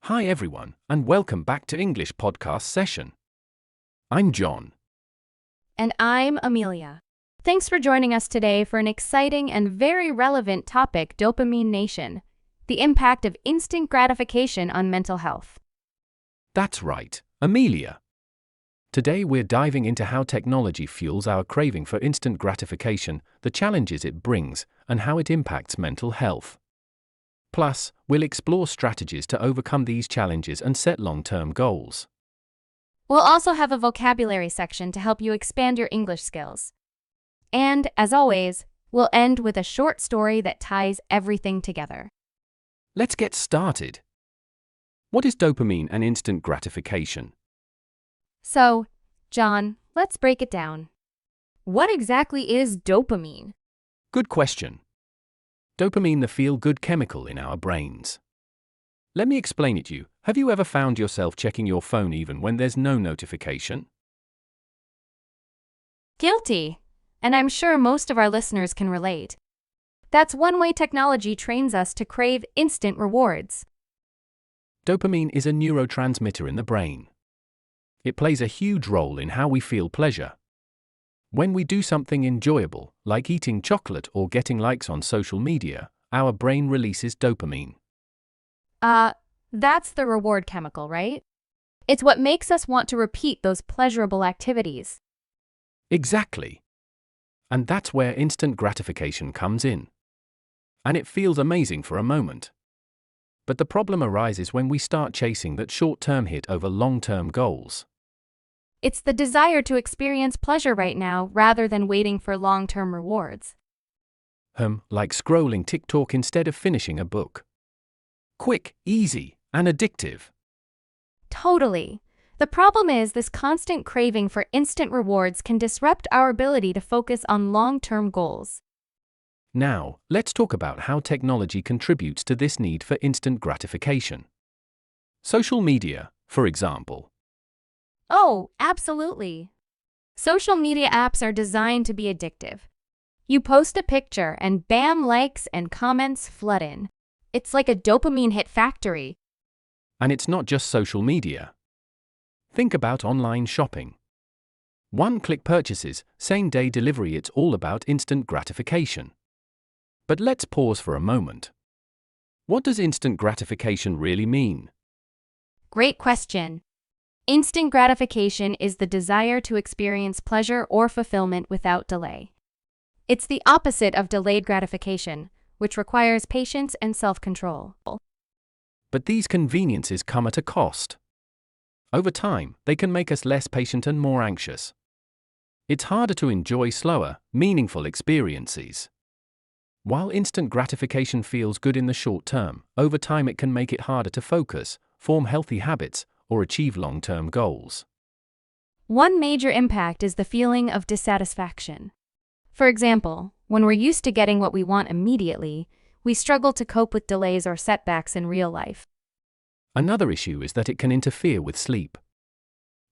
Hi everyone, and welcome back to English podcast session. I'm John. And I'm Amelia. Thanks for joining us today for an exciting and very relevant topic, Dopamine Nation, the impact of instant gratification on mental health. That's right, Amelia. Today we're diving into how technology fuels our craving for instant gratification, the challenges it brings, and how it impacts mental health. Plus, we'll explore strategies to overcome these challenges and set long-term goals. We'll also have a vocabulary section to help you expand your English skills. And, as always, we'll end with a short story that ties everything together. Let's get started. What is dopamine and instant gratification? So, John, let's break it down. What exactly is dopamine? Good question. Dopamine, the feel-good chemical in our brains. Let me explain it to you. Have you ever found yourself checking your phone even when there's no notification? Guilty. And I'm sure most of our listeners can relate. That's one way technology trains us to crave instant rewards. Dopamine is a neurotransmitter in the brain. It plays a huge role in how we feel pleasure. When we do something enjoyable, like eating chocolate or getting likes on social media, our brain releases dopamine. That's the reward chemical, right? It's what makes us want to repeat those pleasurable activities. Exactly. And that's where instant gratification comes in. And it feels amazing for a moment. But the problem arises when we start chasing that short-term hit over long-term goals. It's the desire to experience pleasure right now rather than waiting for long-term rewards. Like scrolling TikTok instead of finishing a book. Quick, easy, and addictive. Totally. The problem is this constant craving for instant rewards can disrupt our ability to focus on long-term goals. Now, let's talk about how technology contributes to this need for instant gratification. Social media, for example. Oh, absolutely. Social media apps are designed to be addictive. You post a picture and bam, likes and comments flood in. It's like a dopamine hit factory. And it's not just social media. Think about online shopping. One-click purchases, same-day delivery, it's all about instant gratification. But let's pause for a moment. What does instant gratification really mean? Great question. Instant gratification is the desire to experience pleasure or fulfillment without delay. It's the opposite of delayed gratification, which requires patience and self-control. But these conveniences come at a cost. Over time, they can make us less patient and more anxious. It's harder to enjoy slower, meaningful experiences. While instant gratification feels good in the short term, over time it can make it harder to focus, form healthy habits, or achieve long-term goals. One major impact is the feeling of dissatisfaction. For example, when we're used to getting what we want immediately, we struggle to cope with delays or setbacks in real life. Another issue is that it can interfere with sleep.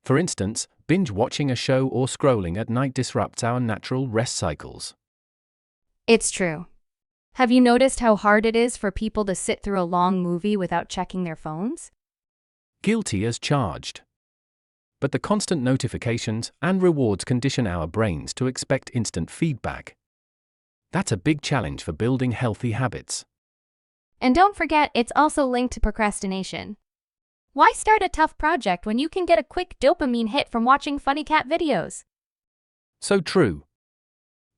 For instance, binge-watching a show or scrolling at night disrupts our natural rest cycles. It's true. Have you noticed how hard it is for people to sit through a long movie without checking their phones? Guilty as charged. But the constant notifications and rewards condition our brains to expect instant feedback. That's a big challenge for building healthy habits. And don't forget, it's also linked to procrastination. Why start a tough project when you can get a quick dopamine hit from watching funny cat videos? So true.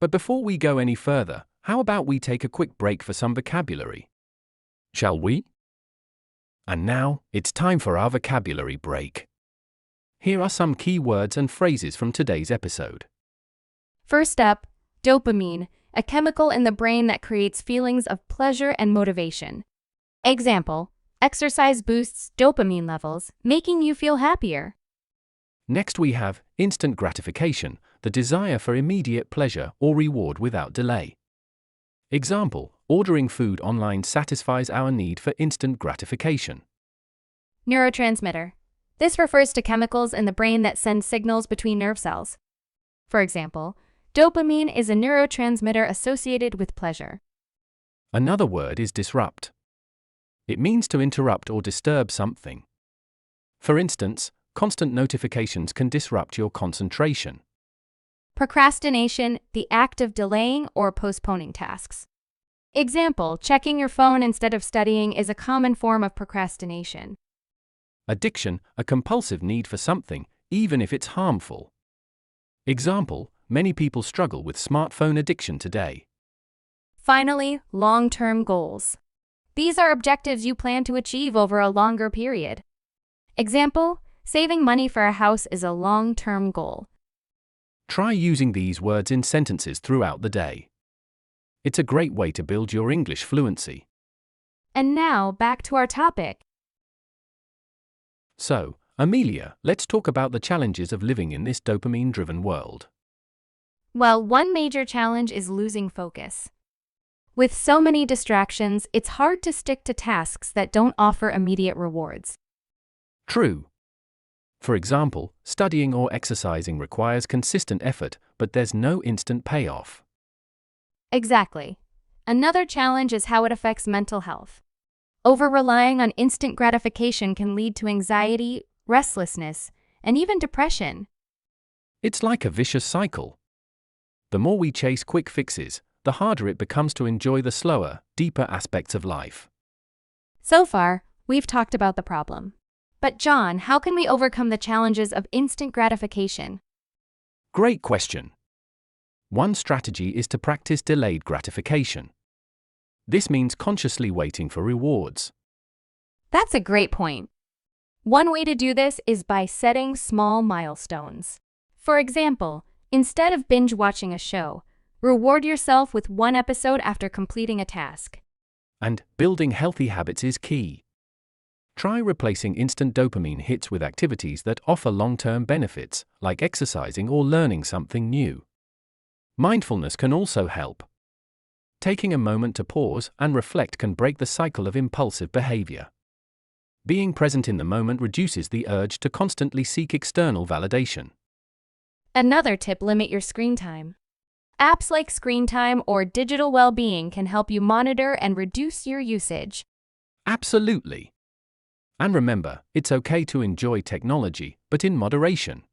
But before we go any further, how about we take a quick break for some vocabulary? Shall we? And now, it's time for our vocabulary break. Here are some key words and phrases from today's episode. First up, dopamine, a chemical in the brain that creates feelings of pleasure and motivation. Example, exercise boosts dopamine levels, making you feel happier. Next we have instant gratification, the desire for immediate pleasure or reward without delay. Example, ordering food online satisfies our need for instant gratification. Neurotransmitter. This refers to chemicals in the brain that send signals between nerve cells. For example, dopamine is a neurotransmitter associated with pleasure. Another word is disrupt. It means to interrupt or disturb something. For instance, constant notifications can disrupt your concentration. Procrastination, the act of delaying or postponing tasks. Example, checking your phone instead of studying is a common form of procrastination. Addiction, a compulsive need for something, even if it's harmful. Example, many people struggle with smartphone addiction today. Finally, long-term goals. These are objectives you plan to achieve over a longer period. Example, saving money for a house is a long-term goal. Try using these words in sentences throughout the day. It's a great way to build your English fluency. And now, back to our topic. So, Amelia, let's talk about the challenges of living in this dopamine-driven world. Well, one major challenge is losing focus. With so many distractions, it's hard to stick to tasks that don't offer immediate rewards. True. For example, studying or exercising requires consistent effort, but there's no instant payoff. Exactly. Another challenge is how it affects mental health. Over-relying on instant gratification can lead to anxiety, restlessness, and even depression. It's like a vicious cycle. The more we chase quick fixes, the harder it becomes to enjoy the slower, deeper aspects of life. So far, we've talked about the problem. But John, how can we overcome the challenges of instant gratification? Great question. One strategy is to practice delayed gratification. This means consciously waiting for rewards. That's a great point. One way to do this is by setting small milestones. For example, instead of binge watching a show, reward yourself with one episode after completing a task. And building healthy habits is key. Try replacing instant dopamine hits with activities that offer long-term benefits, like exercising or learning something new. Mindfulness can also help. Taking a moment to pause and reflect can break the cycle of impulsive behavior. Being present in the moment reduces the urge to constantly seek external validation. Another tip: limit your screen time. Apps like Screen Time or Digital Well-being can help you monitor and reduce your usage. Absolutely. And remember, it's okay to enjoy technology, but in moderation.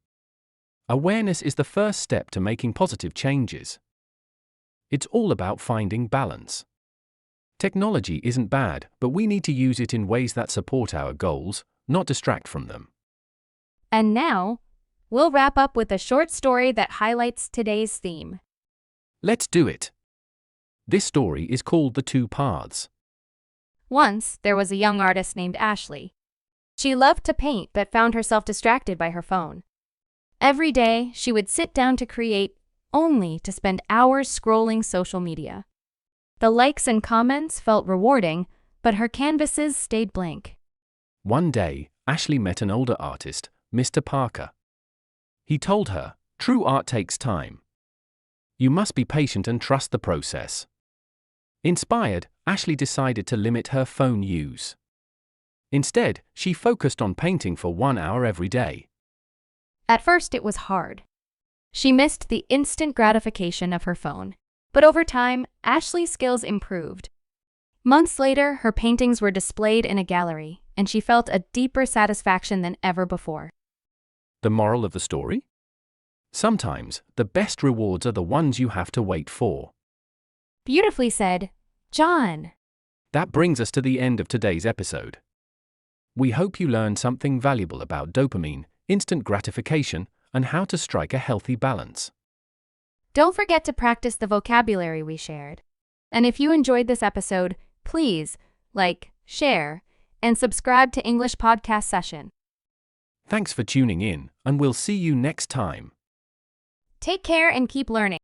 Awareness is the first step to making positive changes. It's all about finding balance. Technology isn't bad, but we need to use it in ways that support our goals, not distract from them. And now, we'll wrap up with a short story that highlights today's theme. Let's do it. This story is called The Two Paths. Once, there was a young artist named Ashley. She loved to paint but found herself distracted by her phone. Every day, she would sit down to create, only to spend hours scrolling social media. The likes and comments felt rewarding, but her canvases stayed blank. One day, Ashley met an older artist, Mr. Parker. He told her, "True art takes time. You must be patient and trust the process." Inspired, Ashley decided to limit her phone use. Instead, she focused on painting for 1 hour every day. At first, it was hard. She missed the instant gratification of her phone. But over time, Ashley's skills improved. Months later, her paintings were displayed in a gallery, and she felt a deeper satisfaction than ever before. The moral of the story? Sometimes, the best rewards are the ones you have to wait for. Beautifully said, John. That brings us to the end of today's episode. We hope you learned something valuable about dopamine, instant gratification, and how to strike a healthy balance. Don't forget to practice the vocabulary we shared. And if you enjoyed this episode, please like, share, and subscribe to ESLpodcast session. Thanks for tuning in, and we'll see you next time. Take care and keep learning.